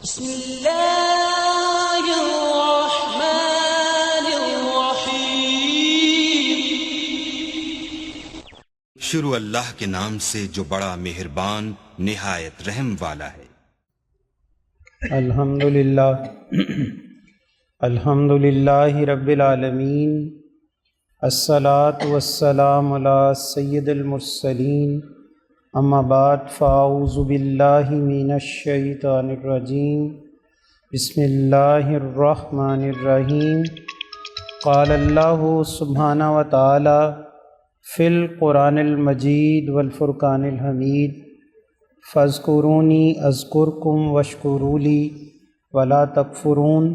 بسم اللہ الرحمن الرحیم۔ شروع اللہ کے نام سے جو بڑا مہربان نہایت رحم والا ہے۔ الحمدللہ الحمدللہ رب العالمین، الصلاۃ والسلام علی سید المرسلین، اما بعد فاعوذ باللہ من الشیطان الرجیم، بسم اللہ الرحمن الرحیم۔ قال اللہ سبحانہ وتعالی فی القرآن المجید والفرقان الحمید، فاذکرونی اذکرکم واشکروا لی ولا تکفرون۔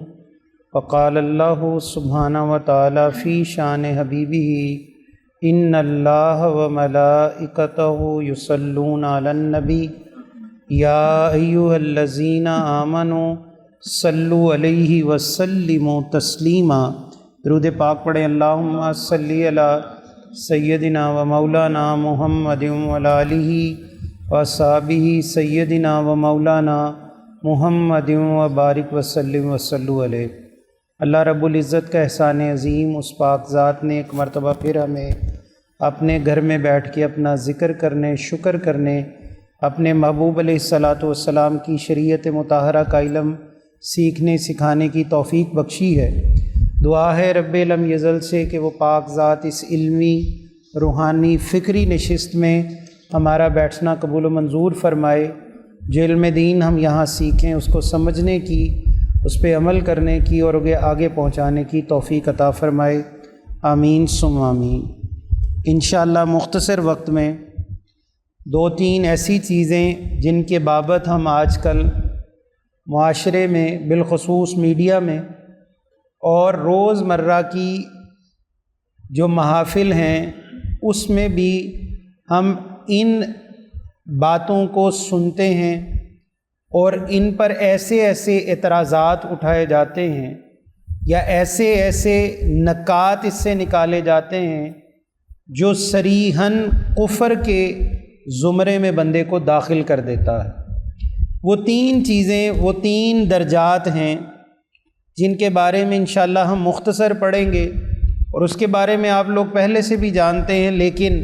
وقال اللہ سبحانہ وتعالی فی شان حبیبہ ان اللہ وملائکتہ یصلون علی النبی یا ایھا الذین آمنوا صلوا علیہ وسلموا تسلیما۔ درود پاک پڑھیں۔ اللہم صلی علی سیدنا و مولانا محمد وعلی آلہ وصحبہ سیدنا و مولانا محمد وبارک وسلم وصلوا علیہ۔ اللہ رب العزت کا احسان عظیم، اس پاک ذات نے ایک مرتبہ پھر ہمیں اپنے گھر میں بیٹھ کے اپنا ذکر کرنے، شکر کرنے، اپنے محبوب علیہ الصلاۃ والسلام کی شریعت مطہرہ کا علم سیکھنے سکھانے کی توفیق بخشی ہے۔ دعا ہے رب لم یزل سے کہ وہ پاک ذات اس علمی، روحانی، فکری نشست میں ہمارا بیٹھنا قبول و منظور فرمائے۔ جو علم دین ہم یہاں سیکھیں اس کو سمجھنے کی، اس پہ عمل کرنے کی اور آگے پہنچانے کی توفیق عطا فرمائے، آمین ثم آمین۔ انشاءاللہ مختصر وقت میں دو تین ایسی چیزیں جن کے بابت ہم آج کل معاشرے میں، بالخصوص میڈیا میں اور روز مرہ کی جو محافل ہیں اس میں بھی ہم ان باتوں کو سنتے ہیں اور ان پر ایسے ایسے اعتراضات اٹھائے جاتے ہیں یا ایسے ایسے نکات اس سے نکالے جاتے ہیں جو صریحاً کفر کے زمرے میں بندے کو داخل کر دیتا ہے۔ وہ تین چیزیں، وہ تین درجات ہیں جن کے بارے میں انشاءاللہ ہم مختصر پڑھیں گے اور اس کے بارے میں آپ لوگ پہلے سے بھی جانتے ہیں، لیکن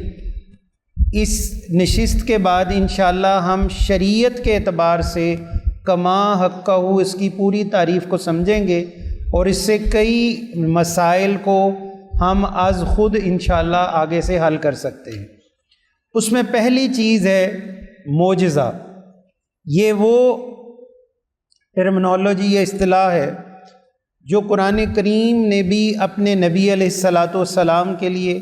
اس نشست کے بعد انشاءاللہ ہم شریعت کے اعتبار سے کما حقہ اس کی پوری تعریف کو سمجھیں گے اور اس سے کئی مسائل کو ہم از خود انشاءاللہ آگے سے حل کر سکتے ہیں۔ اس میں پہلی چیز ہے معجزہ۔ یہ وہ ٹرمنالوجی یا اصطلاح ہے جو قرآن کریم نے بھی اپنے نبی علیہ الصلاۃ والسلام کے لیے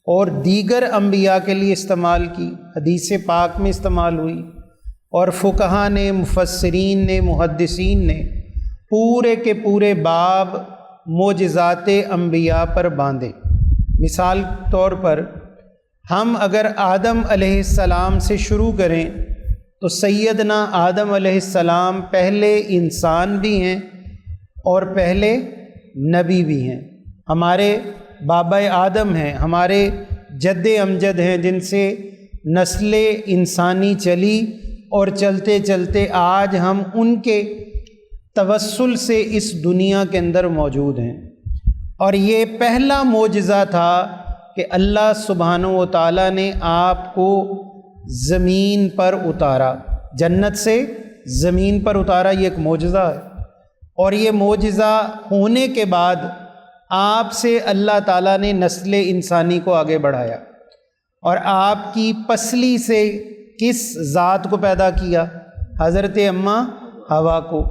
اور دیگر انبیاء کے لیے استعمال کی، حدیث پاک میں استعمال ہوئی، اور فقہا نے، مفسرین نے، محدثین نے پورے کے پورے باب معجزات انبیاء پر باندھے۔ مثال طور پر ہم اگر آدم علیہ السلام سے شروع کریں تو سیدنا آدم علیہ السلام پہلے انسان بھی ہیں اور پہلے نبی بھی ہیں، ہمارے بابا آدم ہیں، ہمارے جد امجد ہیں جن سے نسل انسانی چلی اور چلتے چلتے آج ہم ان کے توسل سے اس دنیا کے اندر موجود ہیں۔ اور یہ پہلا معجزہ تھا کہ اللہ سبحانہ و تعالیٰ نے آپ کو زمین پر اتارا، جنت سے زمین پر اتارا، یہ ایک معجزہ ہے۔ اور یہ معجزہ ہونے کے بعد آپ سے اللہ تعالیٰ نے نسل انسانی کو آگے بڑھایا اور آپ کی پسلی سے کس ذات کو پیدا کیا؟ حضرت اماں حوا کو۔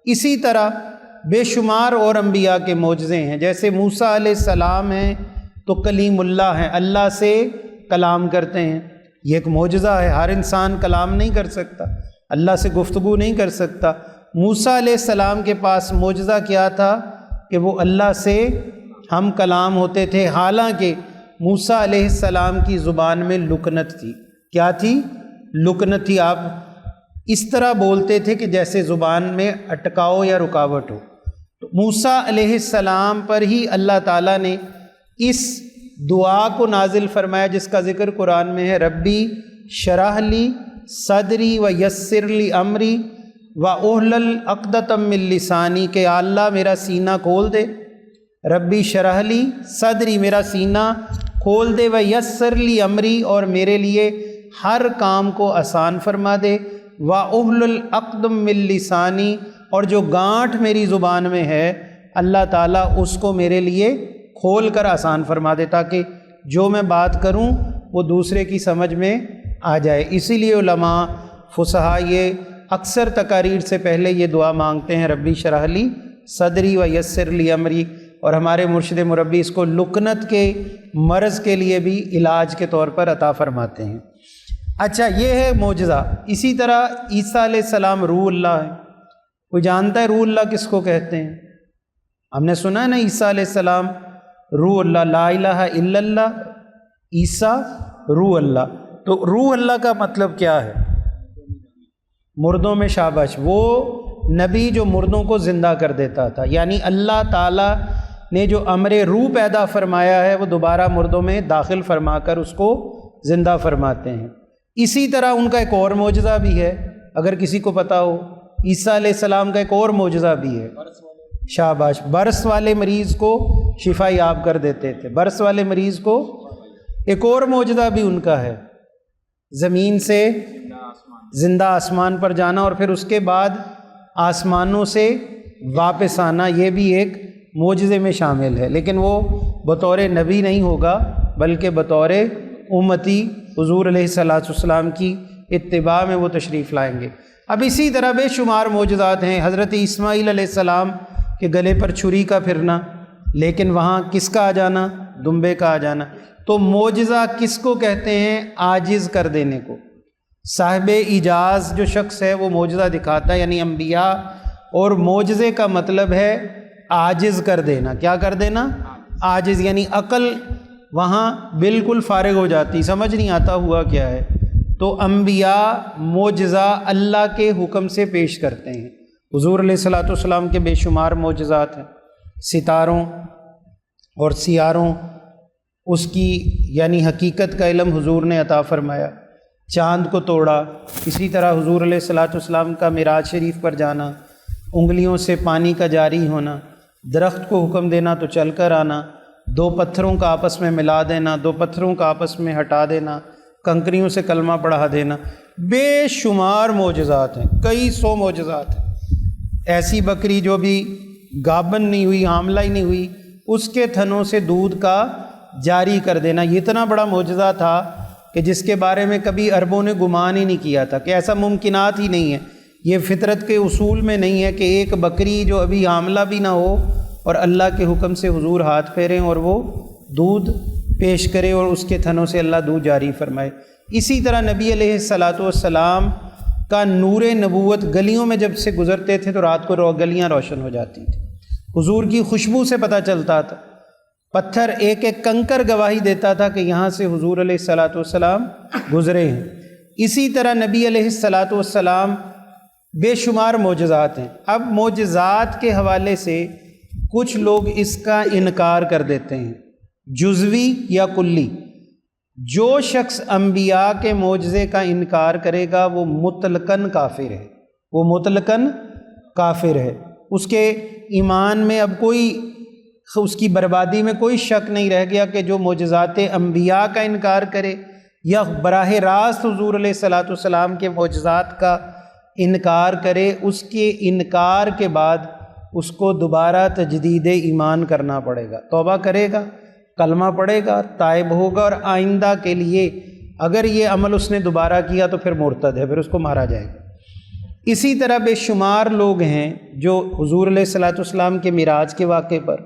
اسی طرح بے شمار اور انبیاء کے معجزے ہیں، جیسے موسیٰ علیہ السلام ہیں تو کلیم اللہ ہیں، اللہ سے کلام کرتے ہیں، یہ ایک معجزہ ہے۔ ہر انسان کلام نہیں کر سکتا، اللہ سے گفتگو نہیں کر سکتا۔ موسیٰ علیہ السلام کے پاس معجزہ کیا تھا کہ وہ اللہ سے ہم کلام ہوتے تھے، حالانکہ موسیٰ علیہ السلام کی زبان میں لکنت تھی۔ کیا تھی؟ لکنت تھی۔ آپ اس طرح بولتے تھے کہ جیسے زبان میں اٹکاؤ یا رکاوٹ ہو۔ تو موسیٰ علیہ السلام پر ہی اللہ تعالیٰ نے اس دعا کو نازل فرمایا جس کا ذکر قرآن میں ہے، ربی شرح لی صدری و یسر لی امری وَأُحْلُلْ عُقْدَةً مِّن لِّسَانِی کہ اللہ میرا سینہ کھول دے، ربی شرح لی صدری میرا سینہ کھول دے، وَيَسِّرْ لِی امری اور میرے لیے ہر کام کو آسان فرما دے، وَأُحْلُلْ عُقْدَةً مِّن لِّسَانِی اور جو گانٹھ میری زبان میں ہے اللہ تعالیٰ اس کو میرے لیے کھول کر آسان فرما دے، تاکہ جو میں بات کروں وہ دوسرے کی سمجھ میں آ جائے۔ اسی لیے علماء فصحاء یہ اکثر تقاریر سے پہلے یہ دعا مانگتے ہیں، ربی شرح لی صدری و یسر لی امری، اور ہمارے مرشد مربی اس کو لکنت کے مرض کے لیے بھی علاج کے طور پر عطا فرماتے ہیں۔ اچھا، یہ ہے معجزہ۔ اسی طرح عیسیٰ علیہ السلام روح اللہ ہے۔ کوئی جانتا ہے روح اللہ کس کو کہتے ہیں؟ ہم نے سنا ہے نا، عیسیٰ علیہ السلام روح اللہ، لا الہ الا اللہ، عیسیٰ روح اللہ۔ تو روح اللہ کا مطلب کیا ہے؟ مردوں میں شابش، وہ نبی جو مردوں کو زندہ کر دیتا تھا، یعنی اللہ تعالیٰ نے جو امر روح پیدا فرمایا ہے وہ دوبارہ مردوں میں داخل فرما کر اس کو زندہ فرماتے ہیں۔ اسی طرح ان کا ایک اور معجزہ بھی ہے، اگر کسی کو پتہ ہو، عیسیٰ علیہ السلام کا ایک اور معجزہ بھی ہے، شاباش، برس والے مریض کو شفا یاب کر دیتے تھے۔ برس والے مریض کو ایک اور معجزہ بھی ان کا ہے، زمین سے زندہ آسمان پر جانا اور پھر اس کے بعد آسمانوں سے واپس آنا، یہ بھی ایک معجزے میں شامل ہے، لیکن وہ بطور نبی نہیں ہوگا بلکہ بطور امتی حضور علیہ الصلوۃ والسلام کی اتباع میں وہ تشریف لائیں گے۔ اب اسی طرح بے شمار معجزات ہیں، حضرت اسماعیل علیہ السلام کے گلے پر چھری کا پھرنا، لیکن وہاں کس کا آ جانا؟ دمبے کا آ جانا۔ تو معجزہ کس کو کہتے ہیں؟ عاجز کر دینے کو۔ صاحب اعجاز جو شخص ہے وہ معجزہ دکھاتا ہے، یعنی انبیاء، اور معجزے کا مطلب ہے عاجز کر دینا۔ کیا کر دینا؟ عاجز، یعنی عقل وہاں بالکل فارغ ہو جاتی، سمجھ نہیں آتا ہوا کیا ہے۔ تو انبیاء معجزہ اللہ کے حکم سے پیش کرتے ہیں۔ حضور علیہ الصلوۃ والسلام کے بے شمار معجزات ہیں، ستاروں اور سیاروں اس کی یعنی حقیقت کا علم حضور نے عطا فرمایا، چاند کو توڑا، اسی طرح حضور علیہ الصلوۃ والسلام کا معراج شریف پر جانا، انگلیوں سے پانی کا جاری ہونا، درخت کو حکم دینا تو چل کر آنا، دو پتھروں کا آپس میں ملا دینا، دو پتھروں کا آپس میں ہٹا دینا، کنکریوں سے کلمہ پڑھا دینا، بے شمار معجزات ہیں، کئی سو معجزات ہیں۔ ایسی بکری جو بھی گابن نہیں ہوئی، حاملہ ہی نہیں ہوئی، اس کے تھنوں سے دودھ کا جاری کر دینا، یہ اتنا بڑا معجزہ تھا کہ جس کے بارے میں کبھی عربوں نے گمان ہی نہیں کیا تھا کہ ایسا ممکنات ہی نہیں ہے۔ یہ فطرت کے اصول میں نہیں ہے کہ ایک بکری جو ابھی حاملہ بھی نہ ہو اور اللہ کے حکم سے حضور ہاتھ پھیریں اور وہ دودھ پیش کرے اور اس کے تھنوں سے اللہ دودھ جاری فرمائے۔ اسی طرح نبی علیہ الصلوۃ والسلام کا نور نبوت گلیوں میں جب سے گزرتے تھے تو رات کو گلیاں روشن ہو جاتی تھیں، حضور کی خوشبو سے پتہ چلتا تھا، پتھر ایک ایک کنکر گواہی دیتا تھا کہ یہاں سے حضور علیہ الصلوۃ والسلام گزرے ہیں۔ اسی طرح نبی علیہ الصلوۃ والسلام بے شمار معجزات ہیں۔ اب معجزات کے حوالے سے کچھ لوگ اس کا انکار کر دیتے ہیں، جزوی یا کلی۔ جو شخص انبیاء کے معجزے کا انکار کرے گا وہ مطلقاً کافر ہے، وہ مطلقاً کافر ہے، اس کے ایمان میں اب کوئی، اس کی بربادی میں کوئی شک نہیں رہ گیا کہ جو معجزات انبیاء کا انکار کرے یا براہ راست حضور علیہ الصلوۃ والسلام کے معجزات کا انکار کرے، اس کے انکار کے بعد اس کو دوبارہ تجدید ایمان کرنا پڑے گا، توبہ کرے گا، کلمہ پڑھے گا، تائب ہوگا، اور آئندہ کے لیے اگر یہ عمل اس نے دوبارہ کیا تو پھر مرتد ہے، پھر اس کو مارا جائے گا۔ اسی طرح بے شمار لوگ ہیں جو حضور علیہ الصلوۃ والسلام کے معراج کے واقعے پر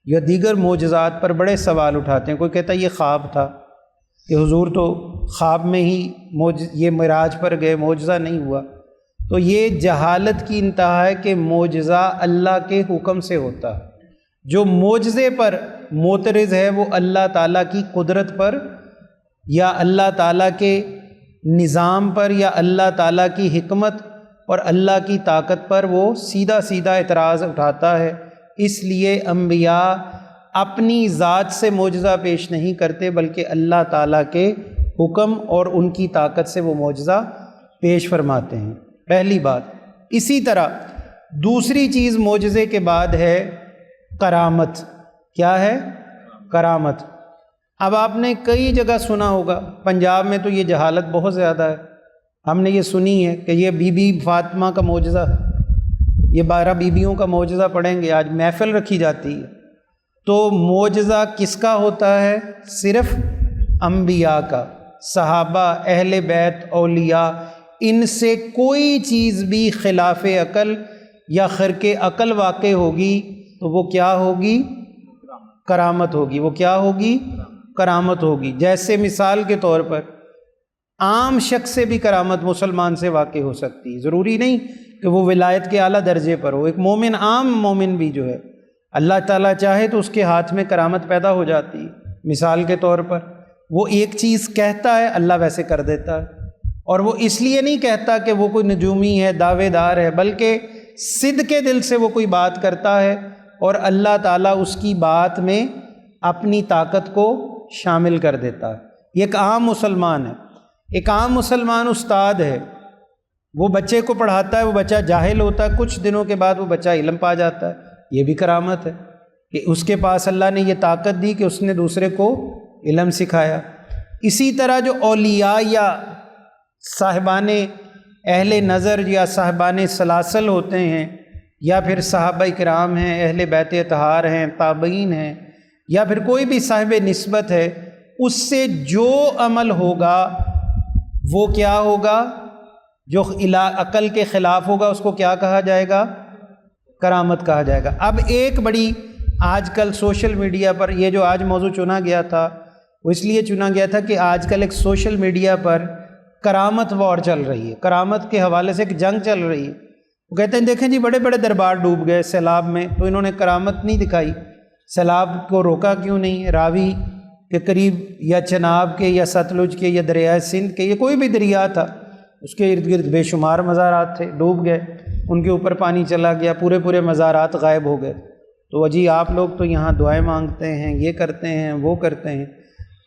یا دیگر معجزات پر بڑے سوال اٹھاتے ہیں۔ کوئی کہتا ہے یہ خواب تھا، کہ حضور تو خواب میں ہی یہ معراج پر گئے، معجزہ نہیں ہوا۔ تو یہ جہالت کی انتہا ہے کہ معجزہ اللہ کے حکم سے ہوتا ہے۔ جو معجزے پر معترض ہے وہ اللہ تعالیٰ کی قدرت پر یا اللہ تعالیٰ کے نظام پر یا اللہ تعالیٰ کی حکمت اور اللہ کی طاقت پر وہ سیدھا سیدھا اعتراض اٹھاتا ہے۔ اس لیے انبیاء اپنی ذات سے معجزہ پیش نہیں کرتے بلکہ اللہ تعالیٰ کے حکم اور ان کی طاقت سے وہ معجزہ پیش فرماتے ہیں۔ پہلی بات۔ اسی طرح دوسری چیز معجزے کے بعد ہے کرامت. کیا ہے؟ کرامت. اب آپ نے کئی جگہ سنا ہوگا، پنجاب میں تو یہ جہالت بہت زیادہ ہے، ہم نے یہ سنی ہے کہ یہ بی بی فاطمہ کا معجزہ، یہ 12 بیویوں کا معجزہ پڑھیں گے، آج محفل رکھی جاتی ہے. تو معجزہ کس کا ہوتا ہے؟ صرف انبیاء کا، صحابہ، اہل بیت، اولیاء. ان سے کوئی چیز بھی خلاف عقل یا خرق عقل واقع ہوگی تو وہ کیا ہوگی؟ کرامت ہوگی. وہ کیا ہوگی؟ کرامت ہوگی. جیسے مثال کے طور پر عام شخص سے بھی کرامت مسلمان سے واقع ہو سکتی ہے، ضروری نہیں کہ وہ ولایت کے اعلیٰ درجے پر ہو. ایک مومن، عام مومن بھی جو ہے، اللہ تعالیٰ چاہے تو اس کے ہاتھ میں کرامت پیدا ہو جاتی ہے. مثال کے طور پر وہ ایک چیز کہتا ہے، اللہ ویسے کر دیتا ہے، اور وہ اس لیے نہیں کہتا کہ وہ کوئی نجومی ہے، دعوے دار ہے، بلکہ صدق کے دل سے وہ کوئی بات کرتا ہے اور اللہ تعالیٰ اس کی بات میں اپنی طاقت کو شامل کر دیتا ہے. یہ ایک عام مسلمان ہے. ایک عام مسلمان استاد ہے، وہ بچے کو پڑھاتا ہے، وہ بچہ جاہل ہوتا ہے، کچھ دنوں کے بعد وہ بچہ علم پا جاتا ہے. یہ بھی کرامت ہے کہ اس کے پاس اللہ نے یہ طاقت دی کہ اس نے دوسرے کو علم سکھایا. اسی طرح جو اولیاء یا صاحبان اہل نظر یا صاحبان سلاسل ہوتے ہیں، یا پھر صحابہ کرام ہیں، اہل بیت اطہار ہیں، تابعین ہیں، یا پھر کوئی بھی صاحب نسبت ہے، اس سے جو عمل ہوگا وہ کیا ہوگا؟ جو عقل کے خلاف ہوگا اس کو کیا کہا جائے گا؟ کرامت کہا جائے گا. اب ایک بڑی آج کل سوشل میڈیا پر یہ جو آج موضوع چنا گیا تھا، وہ اس لیے چنا گیا تھا کہ آج کل ایک سوشل میڈیا پر کرامت وار چل رہی ہے، کرامت کے حوالے سے ایک جنگ چل رہی ہے. وہ کہتے ہیں دیکھیں جی بڑے بڑے دربار ڈوب گئے سیلاب میں، تو انہوں نے کرامت نہیں دکھائی، سیلاب کو روکا کیوں نہیں؟ راوی کے قریب یا چناب کے یا ستلج کے یا دریائے سندھ کے، یہ کوئی بھی دریا تھا، اس کے ارد گرد بے شمار مزارات تھے، ڈوب گئے، ان کے اوپر پانی چلا گیا، پورے مزارات غائب ہو گئے. تو اجی آپ لوگ تو یہاں دعائیں مانگتے ہیں، یہ کرتے ہیں، وہ کرتے ہیں.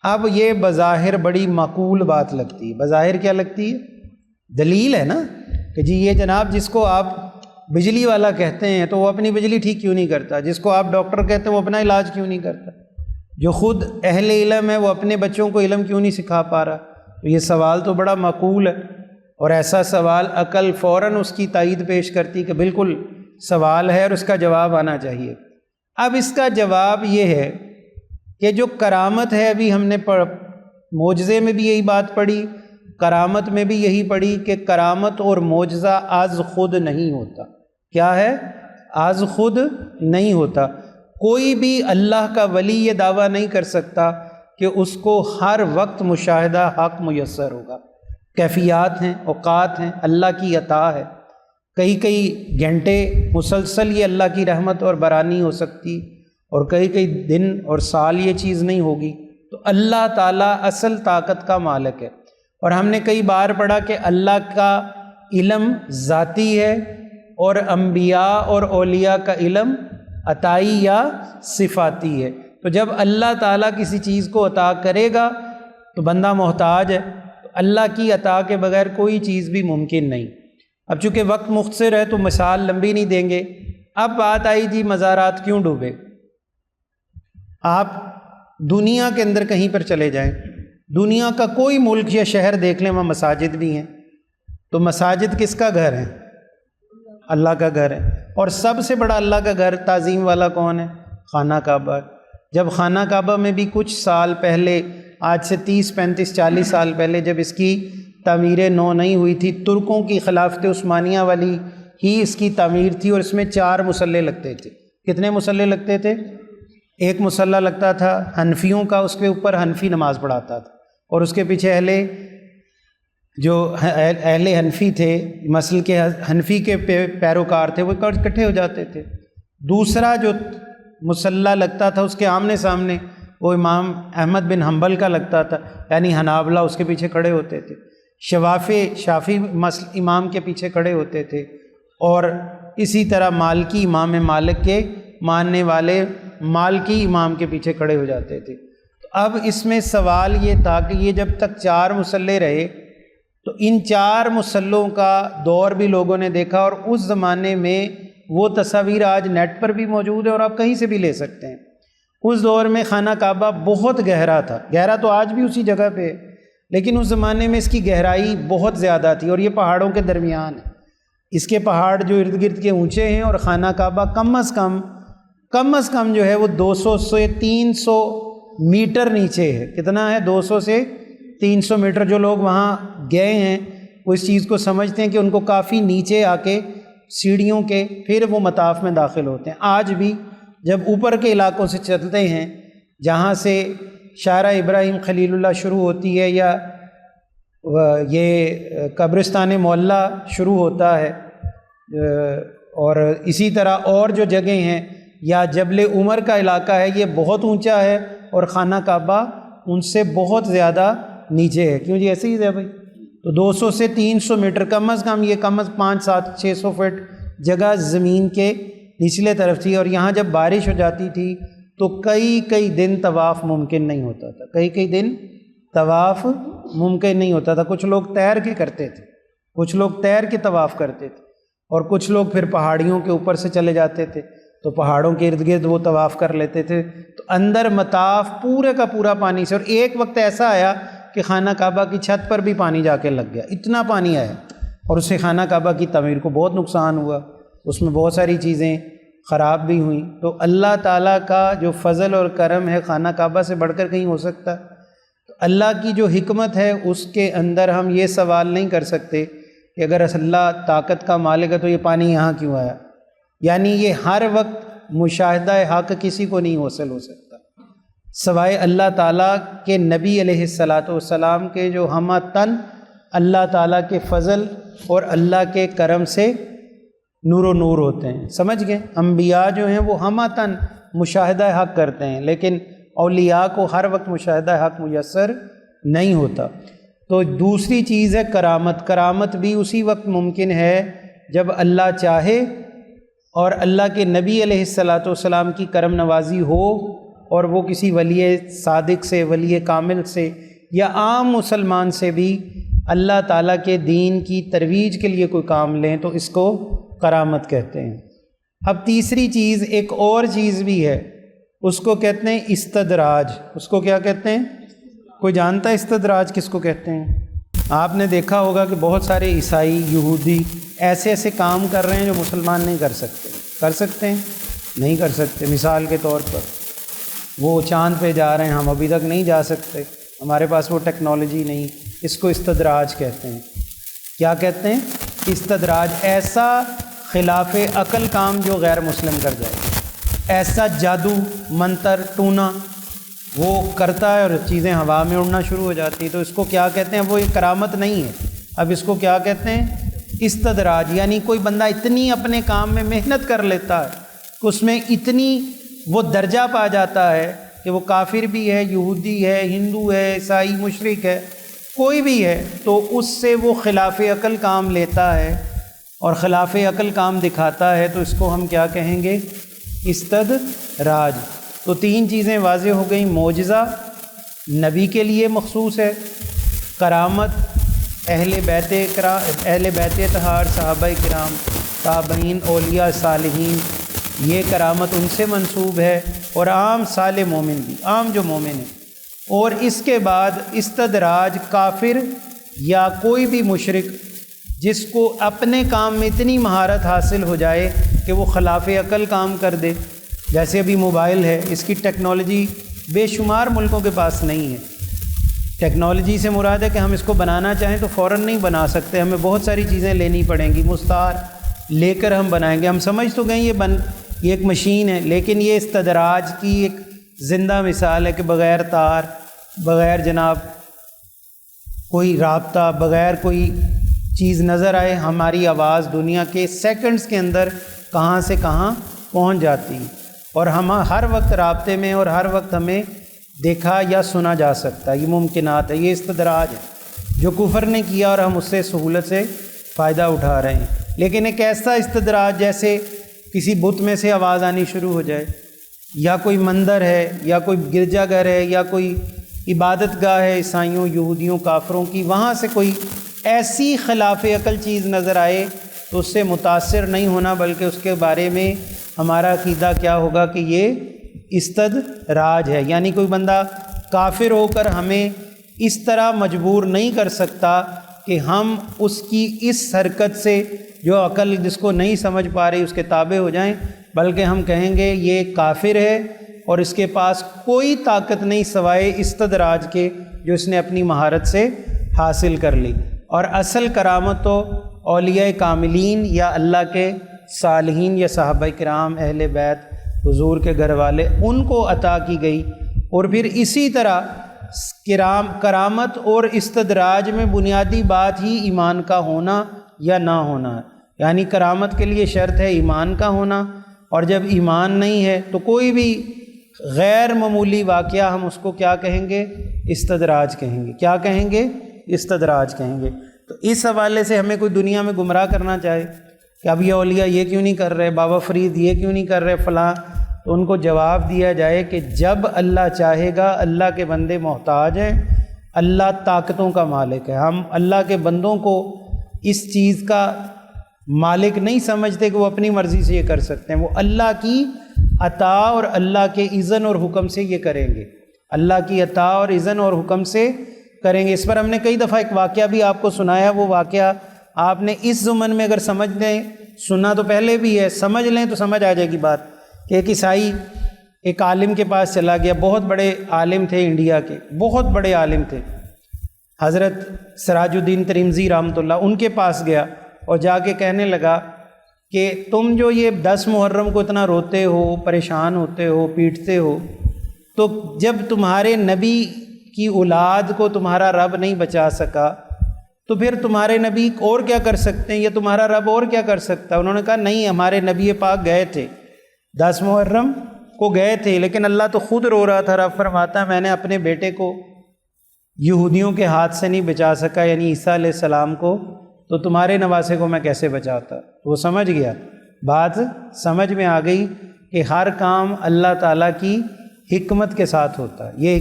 اب یہ بظاہر بڑی معقول بات لگتی ہے. بظاہر کیا لگتی ہے؟ دلیل ہے نا کہ جی یہ جناب جس کو آپ بجلی والا کہتے ہیں تو وہ اپنی بجلی ٹھیک کیوں نہیں کرتا، جس کو آپ ڈاکٹر کہتے ہیں وہ اپنا علاج کیوں نہیں کرتا، جو خود اہل علم ہے وہ اپنے بچوں کو علم کیوں نہیں سکھا پا رہا. تو یہ سوال تو بڑا معقول ہے، اور ایسا سوال عقل فوراً اس کی تائید پیش کرتی کہ بالکل سوال ہے اور اس کا جواب آنا چاہیے. اب اس کا جواب یہ ہے کہ جو کرامت ہے، ابھی ہم نے معجزے میں بھی یہی بات پڑھی، کرامت میں بھی یہی پڑھی کہ کرامت اور معجزہ از خود نہیں ہوتا. کیا ہے؟ از خود نہیں ہوتا. کوئی بھی اللہ کا ولی یہ دعویٰ نہیں کر سکتا کہ اس کو ہر وقت مشاہدہ حق میسر ہوگا. کیفیات ہیں، اوقات ہیں، اللہ کی عطا ہے. کئی گھنٹے مسلسل یہ اللہ کی رحمت اور برانی ہو سکتی، اور کئی دن اور سال یہ چیز نہیں ہوگی. تو اللہ تعالیٰ اصل طاقت کا مالک ہے. اور ہم نے کئی بار پڑھا کہ اللہ کا علم ذاتی ہے اور انبیاء اور اولیاء کا علم عطائی یا صفاتی ہے. تو جب اللہ تعالیٰ کسی چیز کو عطا کرے گا تو بندہ محتاج ہے. تو اللہ کی عطا کے بغیر کوئی چیز بھی ممکن نہیں. اب چونکہ وقت مختصر ہے تو مثال لمبی نہیں دیں گے. اب بات آئی جی مزارات کیوں ڈوبے. آپ دنیا کے اندر کہیں پر چلے جائیں، دنیا کا کوئی ملک یا شہر دیکھ لیں، وہاں مساجد بھی ہیں. تو مساجد کس کا گھر ہے؟ اللہ کا گھر ہے. اور سب سے بڑا اللہ کا گھر تعظیم والا کون ہے؟ خانہ کعبہ. جب خانہ کعبہ میں بھی کچھ سال پہلے، آج سے 30 35 40 سال پہلے جب اس کی تعمیر نو نہیں ہوئی تھی، ترکوں کی خلافت عثمانیہ والی ہی اس کی تعمیر تھی، اور اس میں 4 مصلے لگتے تھے. کتنے مصلے لگتے تھے؟ ایک مصلہ لگتا تھا حنفیوں کا، اس کے اوپر حنفی نماز پڑھاتا تھا، اور اس کے پیچھے اہل حنفی تھے، مسلک کے حنفی کے پیروکار تھے، وہ اکٹھے ہو جاتے تھے. دوسرا جو مصلہ لگتا تھا اس کے آمنے سامنے وہ امام احمد بن حنبل کا لگتا تھا، یعنی حنابلہ اس کے پیچھے کھڑے ہوتے تھے. شافعی امام کے پیچھے کھڑے ہوتے تھے، اور اسی طرح مالکی امام مالک کے ماننے والے مالکی امام کے پیچھے کھڑے ہو جاتے تھے. اب اس میں سوال یہ تھا کہ یہ جب تک 4 مصلے رہے تو ان 4 مصلوں کا دور بھی لوگوں نے دیکھا، اور اس زمانے میں وہ تصاویر آج نیٹ پر بھی موجود ہے اور آپ کہیں سے بھی لے سکتے ہیں۔ اس دور میں خانہ کعبہ بہت گہرا تھا، گہرا تو آج بھی اسی جگہ پہ ہے، لیکن اس زمانے میں اس کی گہرائی بہت زیادہ تھی، اور یہ پہاڑوں کے درمیان ہے۔ اس کے پہاڑ جو ارد گرد کے اونچے ہیں، اور خانہ کعبہ کم از کم جو ہے وہ 200 سے 300 میٹر نیچے ہے۔ کتنا ہے؟ 200 سے 300 میٹر۔ جو لوگ وہاں گئے ہیں وہ اس چیز کو سمجھتے ہیں کہ ان کو کافی نیچے آ کے سیڑھیوں کے پھر وہ مطاف میں داخل ہوتے ہیں۔ آج بھی جب اوپر کے علاقوں سے چلتے ہیں، جہاں سے شارع ابراہیم خلیل اللہ شروع ہوتی ہے، یا یہ قبرستان معلیٰ شروع ہوتا ہے، اور اسی طرح اور جو جگہیں ہیں، یا جبل عمر کا علاقہ ہے، یہ بہت اونچا ہے، اور خانہ کعبہ ان سے بہت زیادہ نیچے ہے۔ کیوں جی؟ ایسے ہی ہے بھائی۔ تو 200 سے 300 میٹر کم از کم، یہ کم از 500 700 600 فٹ جگہ زمین کے نچلے طرف تھی، اور یہاں جب بارش ہو جاتی تھی تو کئی دن طواف ممکن نہیں ہوتا تھا، کئی دن طواف ممکن نہیں ہوتا تھا۔ کچھ لوگ تیر کے کرتے تھے، کچھ لوگ تیر کے طواف کرتے تھے، اور کچھ لوگ پھر پہاڑیوں کے اوپر سے چلے جاتے تھے، تو پہاڑوں کے ارد گرد وہ طواف کر لیتے تھے۔ تو اندر مطاف پورے کا پورا پانی سے، اور ایک وقت ایسا آیا کہ خانہ کعبہ کی چھت پر بھی پانی جا کے لگ گیا، اتنا پانی آیا، اور اس سے خانہ کعبہ کی تعمیر کو بہت نقصان ہوا، اس میں بہت ساری چیزیں خراب بھی ہوئیں۔ تو اللہ تعالیٰ کا جو فضل اور کرم ہے، خانہ کعبہ سے بڑھ کر کہیں ہو سکتا؟ تو اللہ کی جو حکمت ہے اس کے اندر ہم یہ سوال نہیں کر سکتے کہ اگر اللہ طاقت کا مالک ہے تو یہ پانی یہاں کیوں آیا؟ یعنی یہ ہر وقت مشاہدہ حق کسی کو نہیں حاصل ہو سکتا سوائے اللہ تعالیٰ کے نبی علیہ السلام کے، جو ہمہ تن اللہ تعالیٰ کے فضل اور اللہ کے کرم سے نور و نور ہوتے ہیں۔ سمجھ گئے؟ انبیاء جو ہیں وہ ہمہ تن مشاہدہ حق کرتے ہیں، لیکن اولیاء کو ہر وقت مشاہدہ حق میسر نہیں ہوتا۔ تو دوسری چیز ہے کرامت۔ کرامت بھی اسی وقت ممکن ہے جب اللہ چاہے اور اللہ کے نبی علیہ السلام کی کرم نوازی ہو، اور وہ کسی ولی صادق سے، ولی کامل سے، یا عام مسلمان سے بھی اللہ تعالیٰ کے دین کی ترویج کے لیے کوئی کام لیں تو اس کو کرامت کہتے ہیں۔ اب تیسری چیز، ایک اور چیز بھی ہے، اس کو کہتے ہیں استدراج۔ اس کو کیا کہتے ہیں؟ کوئی جانتا ہے استدراج کس کو کہتے ہیں؟ آپ نے دیکھا ہوگا کہ بہت سارے عیسائی، یہودی ایسے کام کر رہے ہیں جو مسلمان نہیں کر سکتے۔ کر سکتے ہیں؟ نہیں کر سکتے۔ مثال کے طور پر وہ چاند پہ جا رہے ہیں، ہم ابھی تک نہیں جا سکتے، ہمارے پاس وہ ٹیکنالوجی نہیں۔ اس کو استدراج کہتے ہیں۔ کیا کہتے ہیں؟ استدراج۔ ایسا خلاف عقل کام جو غیر مسلم کر جائے، ایسا جادو منتر ٹونا وہ کرتا ہے اور چیزیں ہوا میں اڑنا شروع ہو جاتی، تو اس کو کیا کہتے ہیں؟ وہ ایک کرامت نہیں ہے۔ اب اس کو کیا کہتے ہیں؟ استدراج۔ یعنی کوئی بندہ اتنی اپنے کام میں محنت کر لیتا ہے کہ اس میں اتنی وہ درجہ پا جاتا ہے کہ وہ کافر بھی ہے، یہودی ہے، ہندو ہے، عیسائی، مشرک ہے، کوئی بھی ہے، تو اس سے وہ خلاف عقل کام لیتا ہے اور خلاف عقل کام دکھاتا ہے، تو اس کو ہم کیا کہیں گے؟ استدراج۔ تو 3 چیزیں واضح ہو گئیں۔ معجزہ نبی کے لیے مخصوص ہے، کرامت اہل بیت اطہار، صحابہ کرام، تابعین، اولیاء، صالحین، یہ کرامت ان سے منسوب ہے، اور عام صالح مومن بھی، عام جو مومن ہے۔ اور اس کے بعد استدراج کافر یا کوئی بھی مشرک جس کو اپنے کام میں اتنی مہارت حاصل ہو جائے کہ وہ خلاف عقل کام کر دے، جیسے ابھی موبائل ہے، اس کی ٹیکنالوجی بے شمار ملکوں کے پاس نہیں ہے۔ ٹیکنالوجی سے مراد ہے کہ ہم اس کو بنانا چاہیں تو فوراً نہیں بنا سکتے، ہمیں بہت ساری چیزیں لینی پڑیں گی، مستعار لے کر ہم بنائیں گے۔ ہم سمجھ تو گئے یہ ایک مشین ہے، لیکن یہ استدراج کی ایک زندہ مثال ہے کہ بغیر تار، بغیر جناب کوئی رابطہ، بغیر کوئی چیز نظر آئے، ہماری آواز دنیا کے سیکنڈز کے اندر کہاں سے کہاں پہنچ جاتی ہے، اور ہم ہر وقت رابطے میں اور ہر وقت ہمیں دیکھا یا سنا جا سکتا ہے۔ یہ ممکنات ہے، یہ استدراج ہے جو کفر نے کیا اور ہم اس سے سہولت سے فائدہ اٹھا رہے ہیں۔ لیکن ایک ایسا استدراج جیسے کسی بت میں سے آواز آنی شروع ہو جائے، یا کوئی مندر ہے، یا کوئی گرجا گھر ہے، یا کوئی عبادت گاہ ہے عیسائیوں، یہودیوں، کافروں کی، وہاں سے کوئی ایسی خلاف عقل چیز نظر آئے تو اس سے متاثر نہیں ہونا، بلکہ اس کے بارے میں ہمارا عقیدہ کیا ہوگا کہ یہ استدراج ہے، یعنی کوئی بندہ کافر ہو کر ہمیں اس طرح مجبور نہیں کر سکتا کہ ہم اس کی اس حرکت سے جو عقل جس کو نہیں سمجھ پا رہی اس کے تابع ہو جائیں، بلکہ ہم کہیں گے یہ کافر ہے اور اس کے پاس کوئی طاقت نہیں سوائے استدراج کے جو اس نے اپنی مہارت سے حاصل کر لی۔ اور اصل کرامت تو اولیاء کاملین یا اللہ کے صالحین یا صحابہ کرام اہل بیت حضور کے گھر والے ان کو عطا کی گئی۔ اور پھر اسی طرح کرامت اور استدراج میں بنیادی بات ہی ایمان کا ہونا یا نہ ہونا ہے، یعنی کرامت کے لیے شرط ہے ایمان کا ہونا، اور جب ایمان نہیں ہے تو کوئی بھی غیر معمولی واقعہ ہم اس کو کیا کہیں گے؟ استدراج کہیں گے۔ کیا کہیں گے؟ استدراج کہیں گے۔ تو اس حوالے سے ہمیں کوئی دنیا میں گمراہ کرنا چاہے کہ اب یہ اولیاء یہ کیوں نہیں کر رہے، بابا فرید یہ کیوں نہیں کر رہے، فلاں، تو ان کو جواب دیا جائے کہ جب اللہ چاہے گا، اللہ کے بندے محتاج ہیں، اللہ طاقتوں کا مالک ہے۔ ہم اللہ کے بندوں کو اس چیز کا مالک نہیں سمجھتے کہ وہ اپنی مرضی سے یہ کر سکتے ہیں، وہ اللہ کی عطا اور اللہ کے اذن اور حکم سے یہ کریں گے، اللہ کی عطا اور اذن اور حکم سے کریں گے۔ اس پر ہم نے کئی دفعہ ایک واقعہ بھی آپ کو سنایا، وہ واقعہ آپ نے اس ضمن میں اگر سمجھ لیں، سنا تو پہلے بھی ہے، سمجھ لیں تو سمجھ آ جائے گی بات، کہ ایک عیسائی ایک عالم کے پاس چلا گیا، بہت بڑے عالم تھے انڈیا کے، بہت بڑے عالم تھے، حضرت سراج الدین ترمذی رحمۃ اللہ، ان کے پاس گیا اور جا کے کہنے لگا کہ تم جو یہ 10 محرم کو اتنا روتے ہو، پریشان ہوتے ہو، پیٹتے ہو، تو جب تمہارے نبی کی اولاد کو تمہارا رب نہیں بچا سکا تو پھر تمہارے نبی اور کیا کر سکتے ہیں، یا تمہارا رب اور کیا کر سکتا ہے؟ انہوں نے کہا نہیں، ہمارے نبی پاک گئے تھے 10 محرم کو گئے تھے، لیکن اللہ تو خود رو رہا تھا۔ رب فرماتا ہے میں نے اپنے بیٹے کو یہودیوں کے ہاتھ سے نہیں بچا سکا، یعنی عیسیٰ علیہ السلام کو، تو تمہارے نواسے کو میں کیسے بچاتا؟ وہ سمجھ گیا، بات سمجھ میں آ گئی کہ ہر کام اللہ تعالیٰ کی حکمت کے ساتھ ہوتا ہے۔ یہ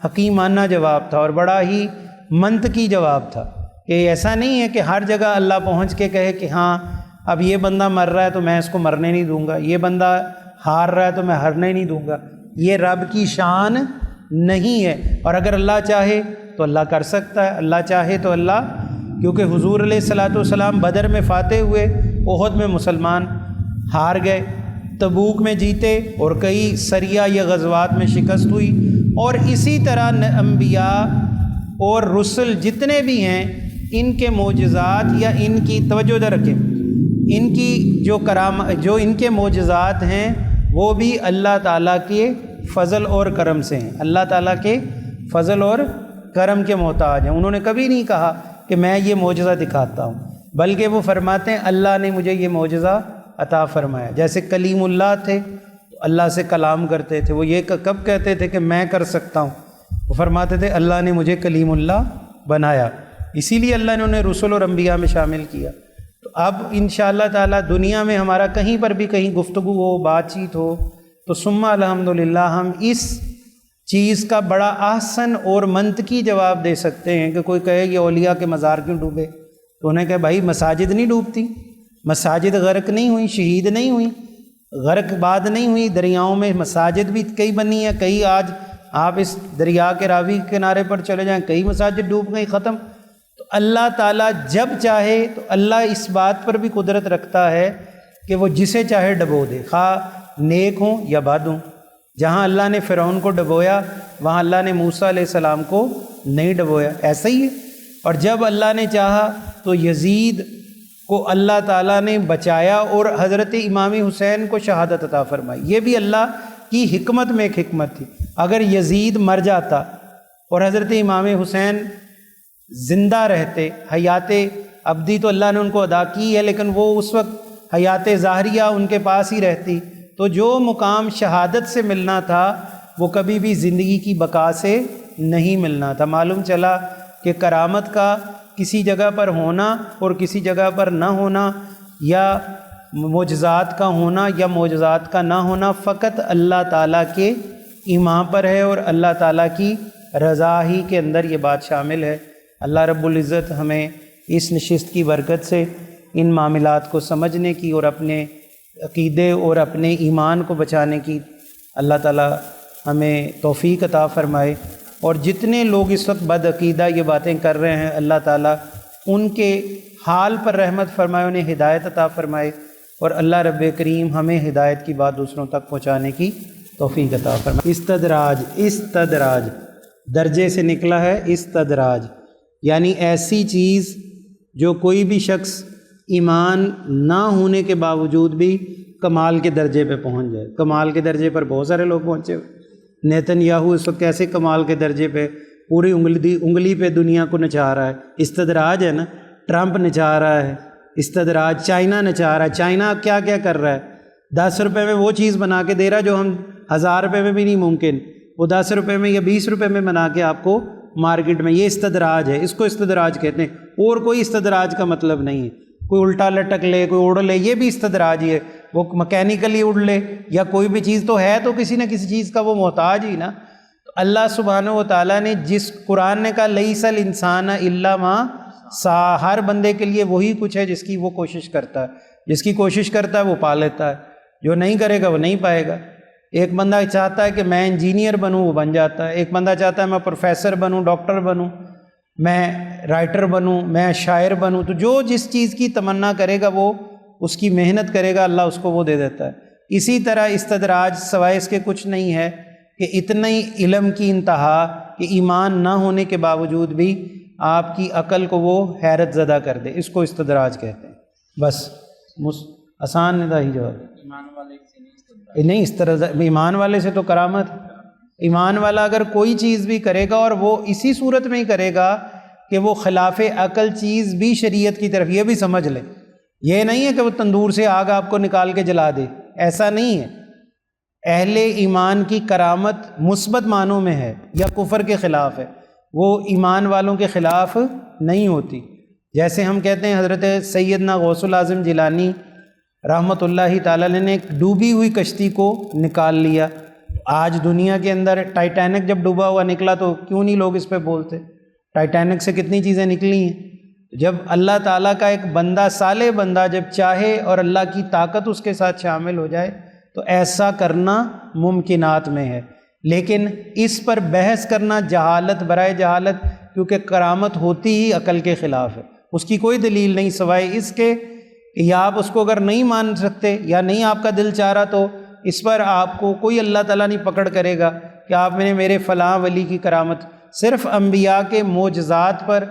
حکیمانہ جواب تھا اور بڑا ہی منطقی جواب تھا، کہ ایسا نہیں ہے کہ ہر جگہ اللہ پہنچ کے کہے کہ ہاں اب یہ بندہ مر رہا ہے تو میں اس کو مرنے نہیں دوں گا، یہ بندہ ہار رہا ہے تو میں ہارنے نہیں دوں گا۔ یہ رب کی شان نہیں ہے، اور اگر اللہ چاہے تو اللہ کر سکتا ہے، اللہ چاہے تو اللہ، کیونکہ حضور علیہ الصلاۃ والسلام بدر میں فاتح ہوئے، احد میں مسلمان ہار گئے، تبوک میں جیتے، اور کئی سریہ یا غزوات میں شکست ہوئی، اور اسی طرح انبیاء اور رسل جتنے بھی ہیں ان کے معجزات یا ان کی توجہ نہ رکھیں، ان کی جو ان کے معجزات ہیں وہ بھی اللہ تعالیٰ کے فضل اور کرم سے ہیں، اللہ تعالیٰ کے فضل اور کرم کے محتاج ہیں۔ انہوں نے کبھی نہیں کہا کہ میں یہ معجزہ دکھاتا ہوں، بلکہ وہ فرماتے ہیں اللہ نے مجھے یہ معجزہ عطا فرمایا۔ جیسے کلیم اللہ تھے تو اللہ سے کلام کرتے تھے، وہ یہ کب کہتے تھے کہ میں کر سکتا ہوں؟ وہ فرماتے تھے اللہ نے مجھے کلیم اللہ بنایا، اسی لیے اللہ نے انہیں رسل اور انبیاء میں شامل کیا۔ تو اب انشاءاللہ تعالیٰ دنیا میں ہمارا کہیں پر بھی کہیں گفتگو ہو، بات چیت ہو، تو ثم الحمدللہ ہم اس چیز کا بڑا احسن اور منطقی جواب دے سکتے ہیں کہ کوئی کہے یہ اولیاء کے مزار کیوں ڈوبے، تو انہیں کہے بھائی مساجد نہیں ڈوبتی، مساجد غرق نہیں ہوئی، شہید نہیں ہوئی، غرق بعد نہیں ہوئی، دریاؤں میں مساجد بھی کئی بنی ہیں، کئی آج آپ اس دریا کے راوی کنارے پر چلے جائیں، کئی مساجد ڈوب گئی، ختم۔ تو اللہ تعالیٰ جب چاہے تو اللہ اس بات پر بھی قدرت رکھتا ہے کہ وہ جسے چاہے ڈبو دے، خواہ نیک ہوں یا بد ہوں۔ جہاں اللہ نے فرعون کو ڈبویا وہاں اللہ نے موسیٰ علیہ السلام کو نہیں ڈبویا، ایسا ہی ہے۔ اور جب اللہ نے چاہا تو یزید کو اللہ تعالیٰ نے بچایا اور حضرت امام حسین کو شہادت عطا فرمائی، یہ بھی اللہ کی حکمت میں ایک حکمت تھی۔ اگر یزید مر جاتا اور حضرت امام حسین زندہ رہتے، حیات ابدی تو اللہ نے ان کو ادا کی ہے، لیکن وہ اس وقت حیات ظاہریہ ان کے پاس ہی رہتی، تو جو مقام شہادت سے ملنا تھا وہ کبھی بھی زندگی کی بقا سے نہیں ملنا تھا۔ معلوم چلا کہ کرامت کا کسی جگہ پر ہونا اور کسی جگہ پر نہ ہونا، یا معجزات کا ہونا یا معجزات کا نہ ہونا، فقط اللہ تعالیٰ کے ایمان پر ہے، اور اللہ تعالیٰ کی رضا ہی کے اندر یہ بات شامل ہے۔ اللہ رب العزت ہمیں اس نشست کی برکت سے ان معاملات کو سمجھنے کی اور اپنے عقیدے اور اپنے ایمان کو بچانے کی اللہ تعالی ہمیں توفیق عطا فرمائے، اور جتنے لوگ اس وقت بد عقیدہ یہ باتیں کر رہے ہیں اللہ تعالیٰ ان کے حال پر رحمت فرمائے، انہیں ہدایت عطا فرمائے، اور اللہ رب کریم ہمیں ہدایت کی بات دوسروں تک پہنچانے کی توفیق عطا فرمائے۔ استدراج درجے سے نکلا ہے، استدراج یعنی ایسی چیز جو کوئی بھی شخص ایمان نہ ہونے کے باوجود بھی کمال کے درجے پہ پہنچ جائے۔ کمال کے درجے پر بہت سارے لوگ پہنچے ہوئے۔ نیتن یاہو اس وقت کیسے کمال کے درجے پہ پوری انگلی پہ دنیا کو نچا رہا ہے، استدراج ہے نا۔ ٹرمپ نچا رہا ہے، استدراج۔ چائنا نچا رہا ہے، چائنا کیا کیا کر رہا ہے، 10 روپے میں وہ چیز بنا کے دے رہا جو ہم 1000 روپے میں بھی نہیں ممکن، وہ 10 روپے میں یا 20 روپے میں بنا کے آپ کو مارکیٹ میں۔ یہ استدراج ہے، اس کو استدراج کہتے ہیں، اور کوئی استدراج کا مطلب نہیں ہے۔ کوئی الٹا لٹک لے، کوئی اڑ لے، یہ بھی استدراج ہی ہے۔ وہ مکینیکلی اڑ لے یا کوئی بھی چیز تو ہے تو کسی نہ کسی چیز کا وہ محتاج ہی نا۔ تو اللہ سبحانہ و تعالیٰ نے جس قرآن نے کہا لیس الانسان الا ما سعی، ہر بندے کے لیے وہی کچھ ہے جس کی وہ کوشش کرتا ہے، جس کی کوشش کرتا ہے وہ پا لیتا ہے، جو نہیں کرے گا وہ نہیں پائے گا۔ ایک بندہ چاہتا ہے کہ میں انجینئر بنوں، وہ بن جاتا ہے۔ ایک بندہ چاہتا ہے میں پروفیسر بنوں، ڈاکٹر بنوں، میں رائٹر بنوں، میں شاعر بنوں۔ تو جو جس چیز کی تمنا کرے گا وہ اس کی محنت کرے گا، اللہ اس کو وہ دے دیتا ہے۔ اسی طرح استدراج سوائے اس کے کچھ نہیں ہے کہ اتنا ہی علم کی انتہا کہ ایمان نہ ہونے کے باوجود بھی آپ کی عقل کو وہ حیرت زدہ کر دے، اس کو استدراج کہتے ہیں۔ بس آسان نہیں تھا ہی جواب۔ نہیں، ایمان والے سے تو کرامت۔ ایمان والا اگر کوئی چیز بھی کرے گا اور وہ اسی صورت میں ہی کرے گا کہ وہ خلاف عقل چیز بھی شریعت کی طرف، یہ بھی سمجھ لیں، یہ نہیں ہے کہ وہ تندور سے آگ آپ کو نکال کے جلا دے، ایسا نہیں ہے۔ اہل ایمان کی کرامت مثبت معنوں میں ہے یا کفر کے خلاف ہے، وہ ایمان والوں کے خلاف نہیں ہوتی۔ جیسے ہم کہتے ہیں حضرت سیدنا غوث العظم جیلانی رحمۃ اللہ تعالیٰ نے ایک ڈوبی ہوئی کشتی کو نکال لیا۔ آج دنیا کے اندر ٹائٹینک جب ڈوبا ہوا نکلا تو کیوں نہیں لوگ اس پہ بولتے؟ ٹائٹینک سے کتنی چیزیں نکلی ہیں۔ جب اللہ تعالیٰ کا ایک بندہ، صالح بندہ جب چاہے اور اللہ کی طاقت اس کے ساتھ شامل ہو جائے تو ایسا کرنا ممکنات میں ہے، لیکن اس پر بحث کرنا جہالت برائے جہالت، کیونکہ کرامت ہوتی ہی عقل کے خلاف ہے، اس کی کوئی دلیل نہیں سوائے اس کے کہ یا آپ اس کو اگر نہیں مان سکتے یا نہیں آپ کا دل چاہ رہا تو اس پر آپ کو کوئی اللہ تعالیٰ نہیں پکڑ کرے گا کہ آپ نے میرے فلاں ولی کی کرامت۔ صرف انبیاء کے معجزات پر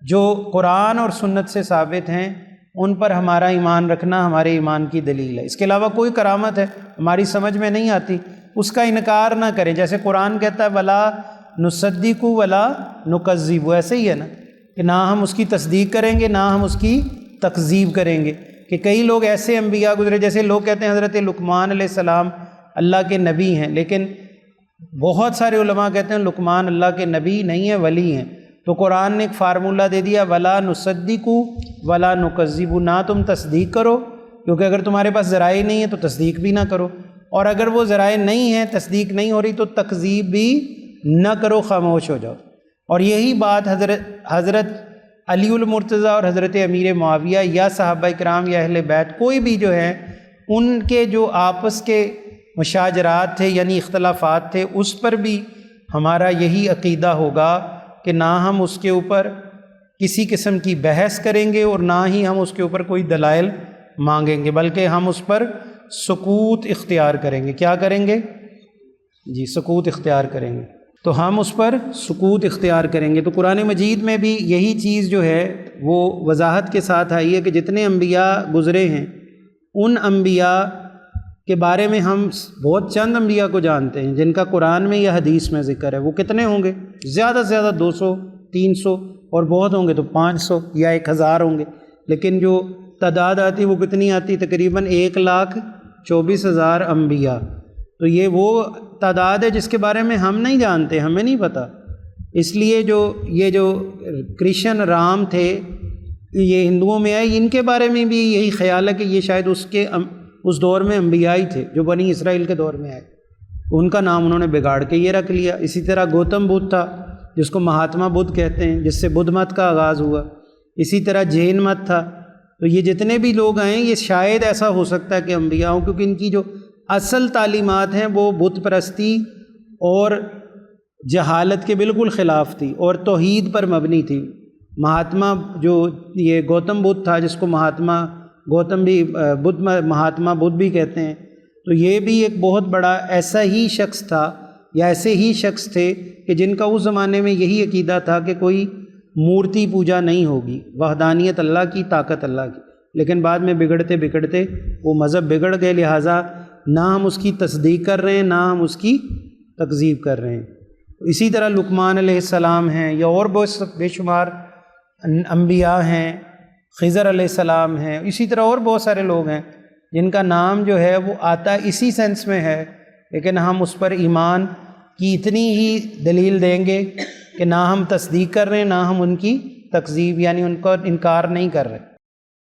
جو قرآن اور سنت سے ثابت ہیں ان پر ہمارا ایمان رکھنا ہمارے ایمان کی دلیل ہے۔ اس کے علاوہ کوئی کرامت ہے ہماری سمجھ میں نہیں آتی، اس کا انکار نہ کریں۔ جیسے قرآن کہتا ہے ولا نصدق ولا نکذب، ایسے ہی ہے نا کہ نہ ہم اس کی تصدیق کریں گے نہ ہم اس کی تکذیب کریں گے۔ کہ کئی لوگ ایسے انبیاء گزرے، جیسے لوگ کہتے ہیں حضرت لقمان علیہ السلام اللہ کے نبی ہیں، لیکن بہت سارے علماء کہتے ہیں لقمان اللہ کے نبی نہیں ہیں، ولی ہیں۔ تو قرآن نے ایک فارمولہ دے دیا ولا نصدق ولا نکذب، نہ تم تصدیق کرو کیونکہ اگر تمہارے پاس ذرائع نہیں ہے تو تصدیق بھی نہ کرو، اور اگر وہ ذرائع نہیں ہیں، تصدیق نہیں ہو رہی تو تکذیب بھی نہ کرو، خاموش ہو جاؤ۔ اور یہی بات حضرت علی المرتضیٰ اور حضرت امیر معاویہ یا صحابہ کرام یا اہل بیت کوئی بھی جو ہے ان کے جو آپس کے مشاجرات تھے یعنی اختلافات تھے، اس پر بھی ہمارا یہی عقیدہ ہوگا کہ نہ ہم اس کے اوپر کسی قسم کی بحث کریں گے اور نہ ہی ہم اس کے اوپر کوئی دلائل مانگیں گے، بلکہ ہم اس پر سکوت اختیار کریں گے۔ کیا کریں گے؟ جی، سکوت اختیار کریں گے۔ تو ہم اس پر سکوت اختیار کریں گے۔ تو قرآن مجید میں بھی یہی چیز جو ہے وہ وضاحت کے ساتھ آئی ہے کہ جتنے انبیاء گزرے ہیں ان انبیاء کے بارے میں ہم بہت چند انبیاء کو جانتے ہیں جن کا قرآن میں یا حدیث میں ذکر ہے۔ وہ کتنے ہوں گے؟ زیادہ سے زیادہ 200 300 اور بہت ہوں گے تو 500 یا 1000 ہوں گے، لیکن جو تعداد آتی وہ کتنی آتی؟ تقریباً 1,24,000 انبیاء۔ تو یہ وہ تعداد ہے جس کے بارے میں ہم نہیں جانتے، ہمیں نہیں پتہ۔ اس لیے یہ جو کرشن رام تھے یہ ہندوؤں میں آئے، ان کے بارے میں بھی یہی خیال ہے کہ یہ شاید اس دور میں انبیاء ہی تھے جو بنی اسرائیل کے دور میں آئے، ان کا نام انہوں نے بگاڑ کے یہ رکھ لیا۔ اسی طرح گوتم بدھ تھا، جس کو مہاتما بدھ کہتے ہیں، جس سے بدھ مت کا آغاز ہوا، اسی طرح جین مت تھا۔ تو یہ جتنے بھی لوگ آئے یہ شاید ایسا ہو سکتا ہے کہ انبیاء ہوں، کیونکہ ان کی جو اصل تعلیمات ہیں وہ بت پرستی اور جہالت کے بالکل خلاف تھی اور توحید پر مبنی تھی۔ مہاتما جو یہ گوتم بدھ تھا، جس کو مہاتما بدھ بھی کہتے ہیں، تو یہ بھی ایک بہت بڑا ایسا ہی شخص تھا یا ایسے ہی شخص تھے کہ جن کا اس زمانے میں یہی عقیدہ تھا کہ کوئی مورتی پوجا نہیں ہوگی، وحدانیت اللہ کی، طاقت اللہ کی۔ لیکن بعد میں بگڑتے بگڑتے وہ مذہب بگڑ گئے، لہٰذا نہ ہم اس کی تصدیق کر رہے ہیں نہ ہم اس کی تکذیب کر رہے ہیں۔ اسی طرح لقمان علیہ السلام ہیں یا اور بہت بے شمار انبیاء ہیں، خضر علیہ السلام ہیں، اسی طرح اور بہت سارے لوگ ہیں جن کا نام جو ہے وہ آتا اسی سینس میں ہے، لیکن ہم اس پر ایمان کی اتنی ہی دلیل دیں گے کہ نہ ہم تصدیق کر رہے ہیں نہ ہم ان کی تکذیب یعنی ان کا انکار نہیں کر رہے۔